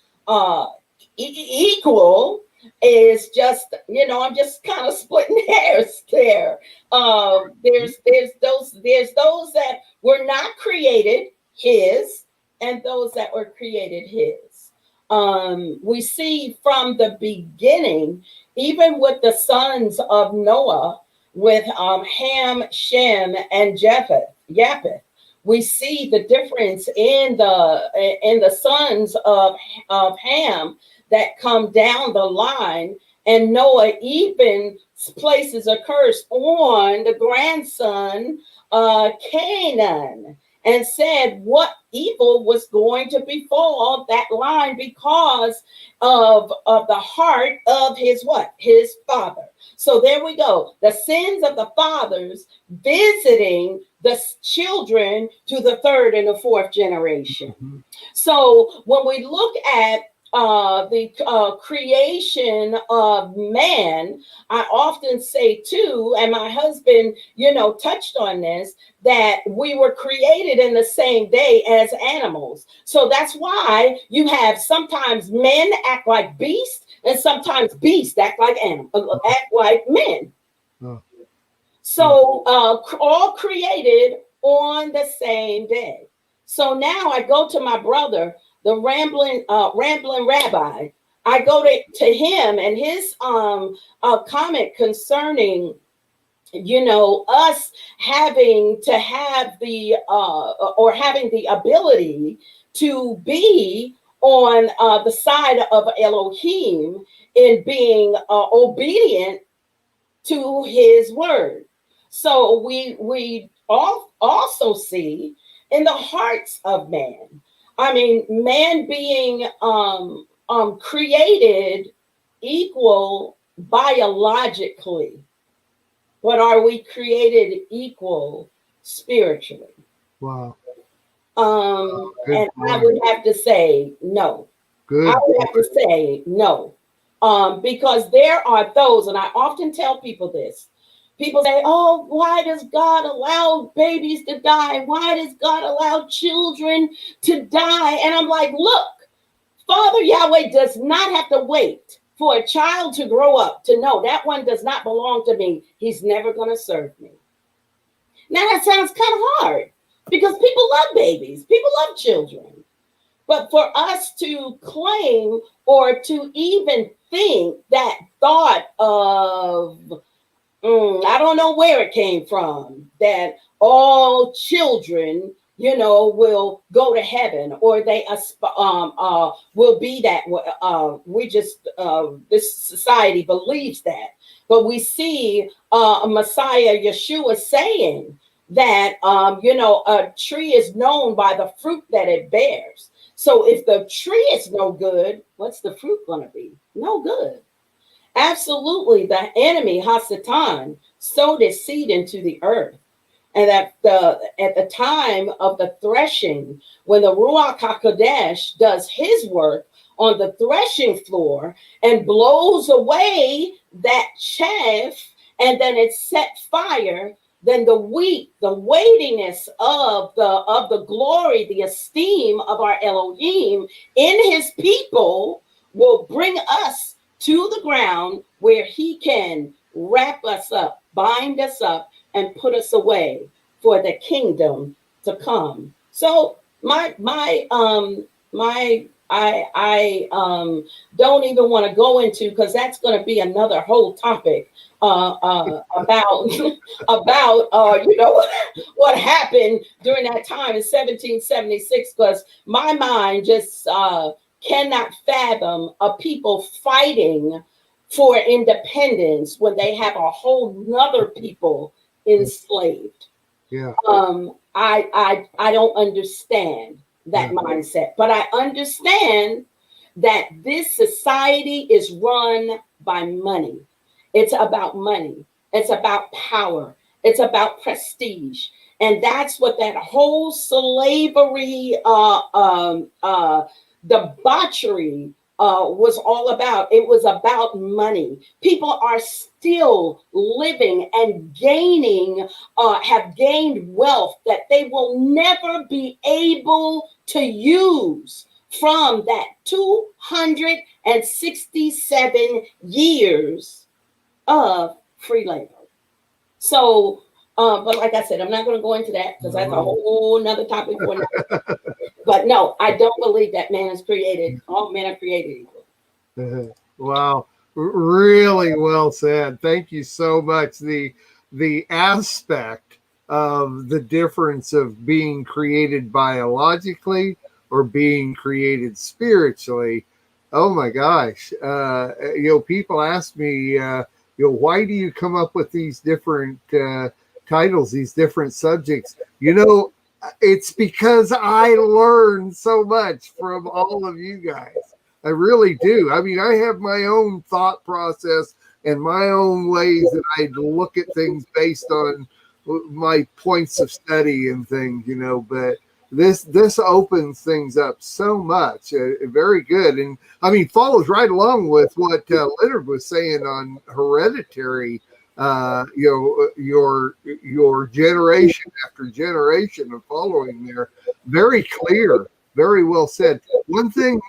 S7: equal, is just, I'm just kind of splitting hairs there. There's those that were not created his, and those that were created created his. We see from the beginning, even with the sons of Noah, with Ham, Shem, and Japheth, we see the difference in the sons of Ham that come down the line, and Noah even places a curse on the grandson Canaan, and said what evil was going to befall that line because of the heart of his what? His father. So there we go. The sins of the fathers visiting the children to the third and the fourth generation.
S3: Mm-hmm.
S7: So when we look at the creation of man, I often say too, and my husband, touched on this, that we were created in the same day as animals. So that's why you have sometimes men act like beasts, and sometimes beasts act like men.
S3: Oh.
S7: So all created on the same day. So now I go to my brother, the rambling rabbi. I go to him and his comment concerning, us having to have or having the ability to be on the side of Elohim in being obedient to his word. So we also see in the hearts of man. I mean, man being created equal biologically, but are we created equal spiritually?
S3: Wow.
S7: And I would have to say no.
S3: Good.
S7: I would have to say no. Because there are those, and I often tell people this. People say, oh, why does God allow babies to die? Why does God allow children to die? And I'm like, look, Father Yahweh does not have to wait for a child to grow up to know that one does not belong to me. He's never going to serve me. Now that sounds kind of hard because people love babies. People love children. But for us to claim or to even think that thought of, I don't know where it came from, that all children, will go to heaven, or they will be that. This society believes that. But we see Messiah Yeshua saying that, a tree is known by the fruit that it bears. So if the tree is no good, what's the fruit going to be? No good. Absolutely, the enemy, Hasatan, sowed his seed into the earth. And at the time of the threshing, when the Ruach HaKodesh does his work on the threshing floor and blows away that chaff, and then it set fire, then the weightiness of the glory, the esteem of our Elohim in his people will bring us to the ground where he can wrap us up, bind us up, and put us away for the kingdom to come. So I don't even want to go into, because that's going to be another whole topic about what happened during that time in 1776, because my mind just cannot fathom a people fighting for independence when they have a whole nother people enslaved.
S3: Yeah.
S7: I don't understand that mindset, but I understand that this society is run by money. It's about money. It's about power. It's about prestige. And that's what that whole slavery debauchery was all about. It was about money. People are still living and gaining, have gained wealth that they will never be able to use from that 267 years of free labor. So But like I said, I'm not going to go into that because that's a whole nother topic for another. But no, I don't believe that man is created. All men are created equal.
S3: Wow, really well said. Thank you so much. The aspect of the difference of being created biologically or being created spiritually. Oh my gosh. People ask me, why do you come up with these different titles, these different subjects? It's because I learned so much from all of you guys. I really do. I mean, I have my own thought process and my own ways that I look at things based on my points of study and things, but this opens things up so much. Very good. And I mean, follows right along with what Leonard was saying on hereditary, your generation after generation of following there. Very clear, very well said. One thing,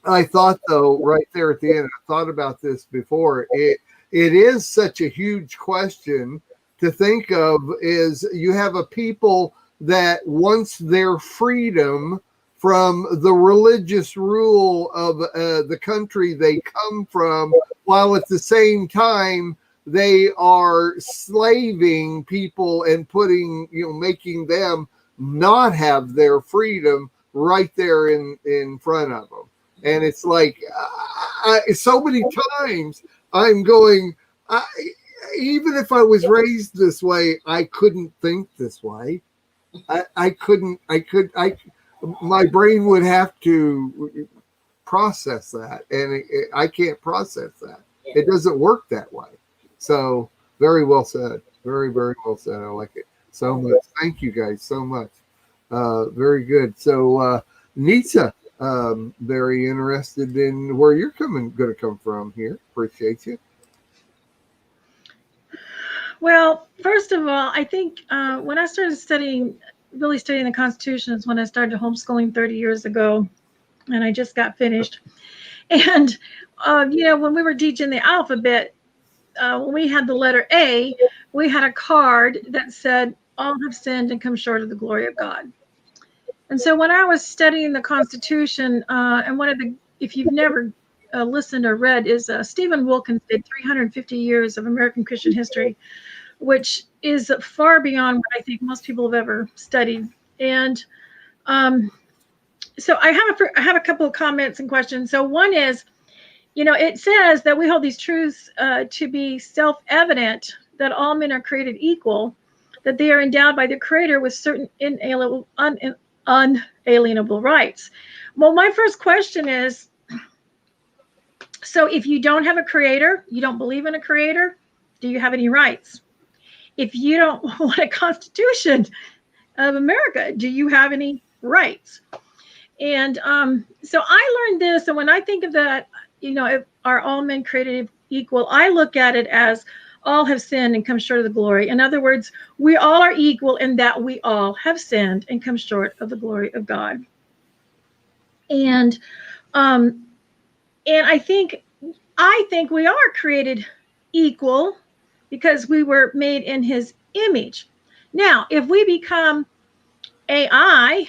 S3: I thought, though, right there at the end, I thought about this before. It is such a huge question to think of. Is you have a people that wants their freedom from the religious rule of the country they come from, while at the same time they are slaving people and making them not have their freedom right there in front of them. And it's like, so many times I'm going, even if I was raised this way, I couldn't think this way. My brain would have to process that. And I can't process that. It doesn't work that way. So very well said. Very, very well said. I like it so much. Thank you guys so much. Very good. So, Nisa, very interested in where you're going to come from here. Appreciate you.
S8: Well, first of all, I think when I started really studying the Constitution is when I started homeschooling 30 years ago, and I just got finished. And, when we were teaching the alphabet, when we had the letter A, we had a card that said, all have sinned and come short of the glory of God. And so when I was studying the Constitution, and if you've never listened or read, is Stephen Wilkins did 350 years of American Christian history, which is far beyond what I think most people have ever studied. And so I have a couple of comments and questions. So one is, it says that we hold these truths to be self-evident, that all men are created equal, that they are endowed by the Creator with certain unalienable rights. Well, my first question is, so if you don't have a creator, you don't believe in a creator, do you have any rights? If you don't want a Constitution of America, do you have any rights? And so I learned this, and when I think of that, if are all men created equal, I look at it as all have sinned and come short of the glory. In other words, we all are equal in that we all have sinned and come short of the glory of God. And I think we are created equal because we were made in His image. Now, if we become AI,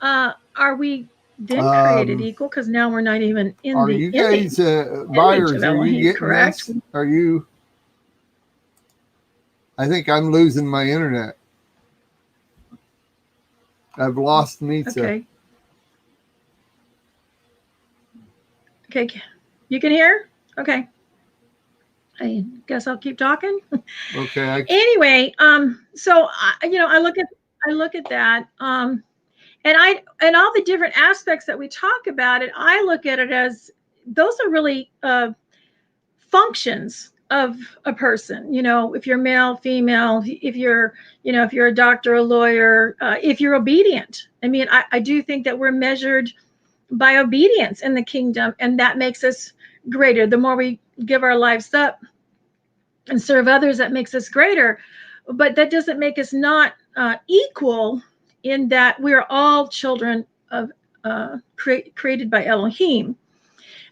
S8: are we then created equal? Because now we're not even in the
S3: you guys buyers? Are you getting correct? This? Are you? I think I'm losing my internet. I've lost Nitsa.
S8: Okay, you can hear? Okay. I guess I'll keep talking.
S3: Okay.
S8: Anyway, so I look at that, and all the different aspects that we talk about it, I look at it as those are really functions of a person. If you're male, female, if you're a doctor, a lawyer, if you're obedient. I mean, I do think that we're measured by obedience in the kingdom, and that makes us greater. The more we give our lives up and serve others, that makes us greater. But that doesn't make us not equal, in that we're all children of created by Elohim.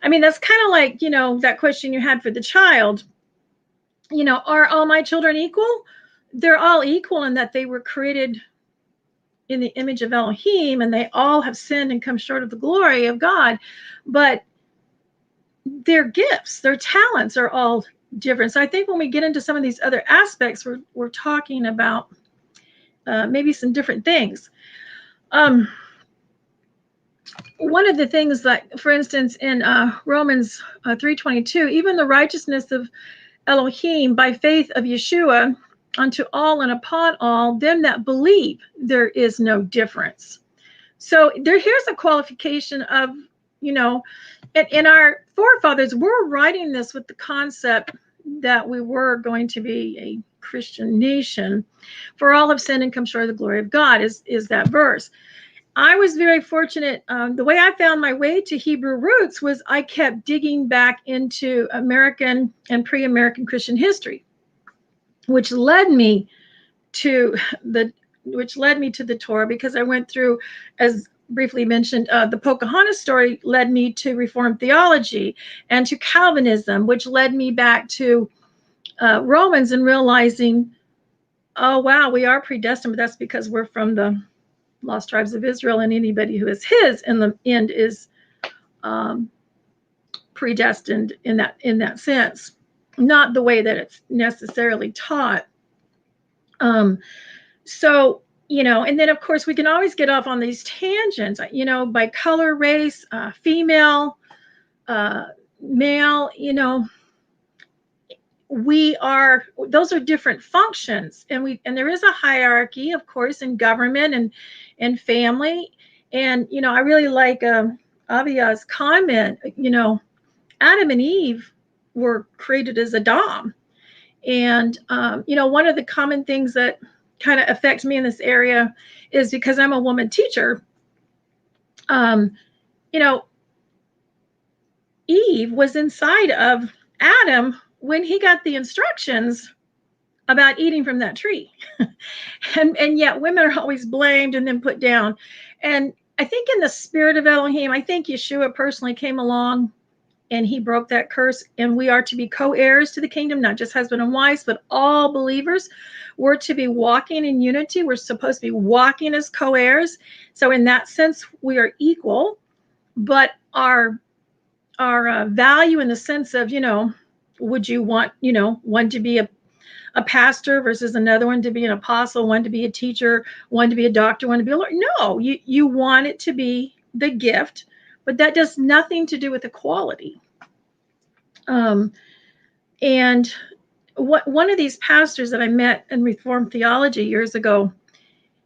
S8: I mean, that's kind of like, that question you had for the child. are all my children equal? They're all equal in that they were created in the image of Elohim, and they all have sinned and come short of the glory of God. But their gifts, their talents are all different. So I think when we get into some of these other aspects, we're talking about maybe some different things. One of the things that, for instance, in Romans 3:22, even the righteousness of Elohim by faith of Yeshua unto all and upon all them that believe, there is no difference. So here's a qualification of, and our forefathers were writing this with the concept that we were going to be a Christian nation. For all have sinned and come short of the glory of God is that verse. I was very fortunate. The way I found my way to Hebrew roots was I kept digging back into American and pre-American Christian history, which led me to the Torah, because I went through, as briefly mentioned, the Pocahontas story led me to Reformed theology and to Calvinism, which led me back to Romans and realizing, oh wow, we are predestined, but that's because we're from the lost tribes of Israel, and anybody who is his in the end is predestined in that sense, not the way that it's necessarily taught. So, and then of course we can always get off on these tangents, by color, race, female, male, those are different functions, and there is a hierarchy, of course, in government and family. And I really like Avia's comment. Adam and Eve were created as Adam, and one of the common things that kind of affects me in this area is because I'm a woman teacher. Eve was inside of Adam when he got the instructions about eating from that tree. and yet women are always blamed and then put down. And I think in the spirit of Elohim, I think Yeshua personally came along and he broke that curse, and we are to be co-heirs to the kingdom, not just husband and wives, but all believers. We're to be walking in unity. We're supposed to be walking as co-heirs. So in that sense, we are equal, but our value in the sense of, would you want, one to be a pastor versus another one to be an apostle, one to be a teacher, one to be a doctor, one to be a lawyer? No, you want it to be the gift, but that does nothing to do with equality. And one of these pastors that I met in Reformed theology years ago,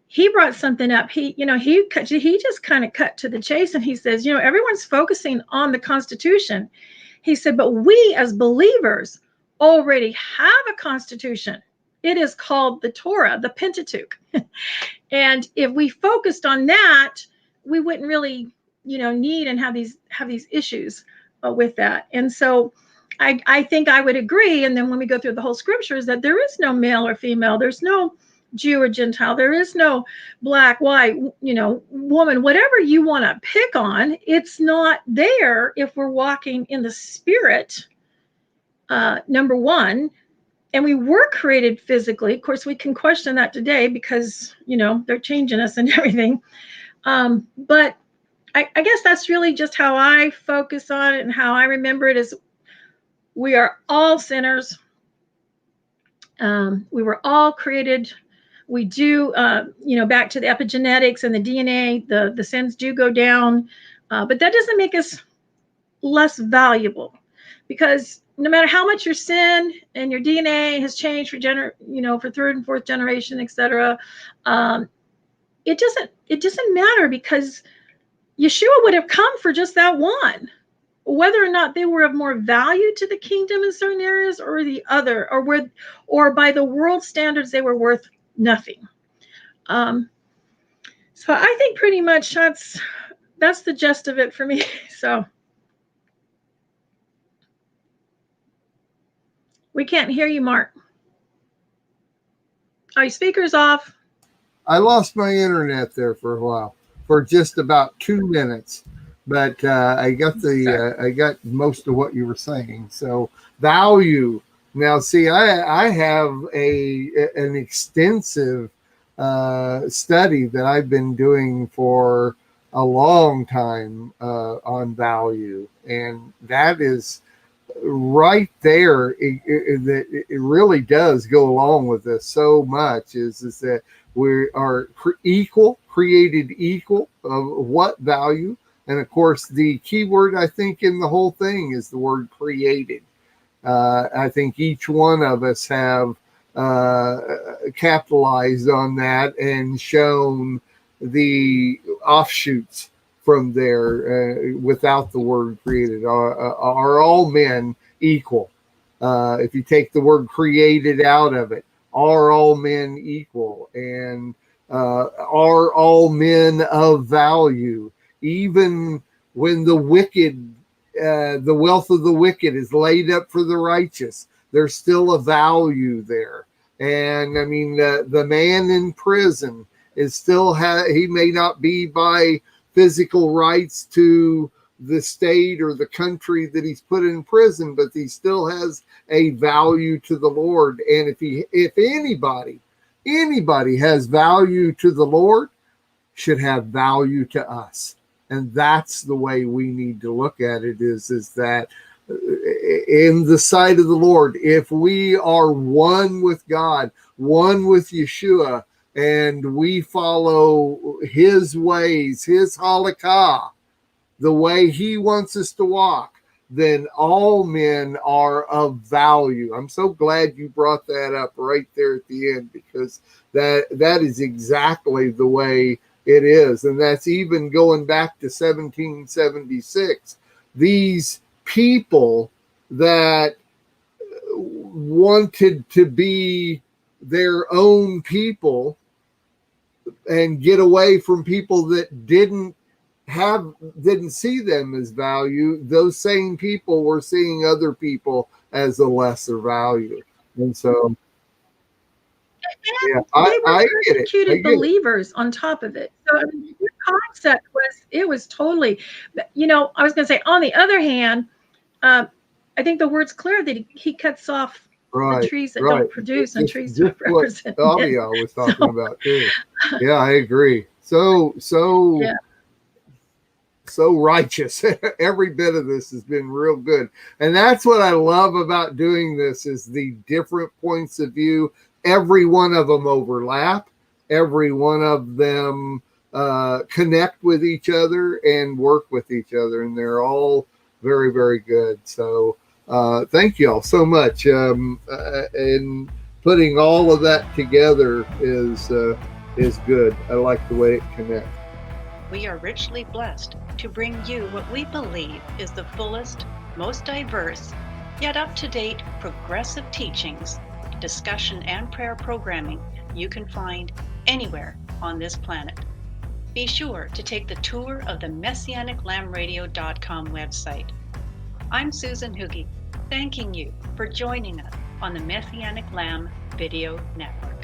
S8: he brought something up. He just kind of cut to the chase, and he says, everyone's focusing on the Constitution. He said, but we as believers already have a constitution. It is called the Torah, the Pentateuch. And if we focused on that, we wouldn't really, need and have these issues with that. And so I think I would agree. And then when we go through the whole scriptures, that there is no male or female, there's no Jew or Gentile, there is no black, white, woman, whatever you want to pick on, it's not there if we're walking in the spirit, number one. And we were created physically. Of course, we can question that today because, they're changing us and everything. But I guess that's really just how I focus on it, and how I remember it is we are all sinners. We were all created. We do, back to the epigenetics and the DNA, the sins do go down. But that doesn't make us less valuable, because no matter how much your sin and your DNA has changed for third and fourth generation, etc., it doesn't matter, because Yeshua would have come for just that one, whether or not they were of more value to the kingdom in certain areas or the other, or by the world standards they were worth nothing. So I think pretty much that's the gist of it for me. So we can't hear you, Mark. Are your speakers off?
S3: I lost my internet there for a while, for just about 2 minutes, but I got most of what you were saying. So value, Now, see, I have an extensive study that I've been doing for a long time on value, and that is right there. It really does go along with this so much. Is that we are equal, created equal. Of what value? And of course, the key word I think in the whole thing is the word created. I think each one of us have capitalized on that and shown the offshoots from there without the word created. Are all men equal? If you take the word created out of it, are all men equal? And are all men of value? Even when the wicked, the wealth of the wicked is laid up for the righteous, there's still a value there. And I mean, the man in prison is still, he may not be by physical rights to the state or the country that he's put in prison, but he still has a value to the Lord. And if anybody has value to the Lord, should have value to us. And that's the way we need to look at it, is that in the sight of the Lord, if we are one with God, one with Yeshua, and we follow his ways, his halakha, the way he wants us to walk, then all men are of value. I'm so glad you brought that up right there at the end, because that is exactly the way it is. And that's even going back to 1776. These people that wanted to be their own people and get away from people that didn't see them as value, those same people were seeing other people as a lesser value. And so
S8: and they were persecuted believers on top of it. So I mean, the concept was totally, I was going to say, on the other hand, I think the word's clear that he cuts off the trees that don't produce and trees that represent.
S3: Avia was talking about too. Yeah, I agree. So righteous. Every bit of this has been real good. And that's what I love about doing this, is the different points of view. Every one of them overlap. Every one of them connect with each other and work with each other. And they're all very, very good. So thank you all so much. And putting all of that together is good. I like the way it connects.
S9: We are richly blessed to bring you what we believe is the fullest, most diverse, yet up-to-date progressive teachings, discussion, and prayer programming you can find anywhere on this planet. Be sure to take the tour of the MessianicLambRadio.com website. I'm Susan Hoogie, thanking you for joining us on the Messianic Lamb Video Network.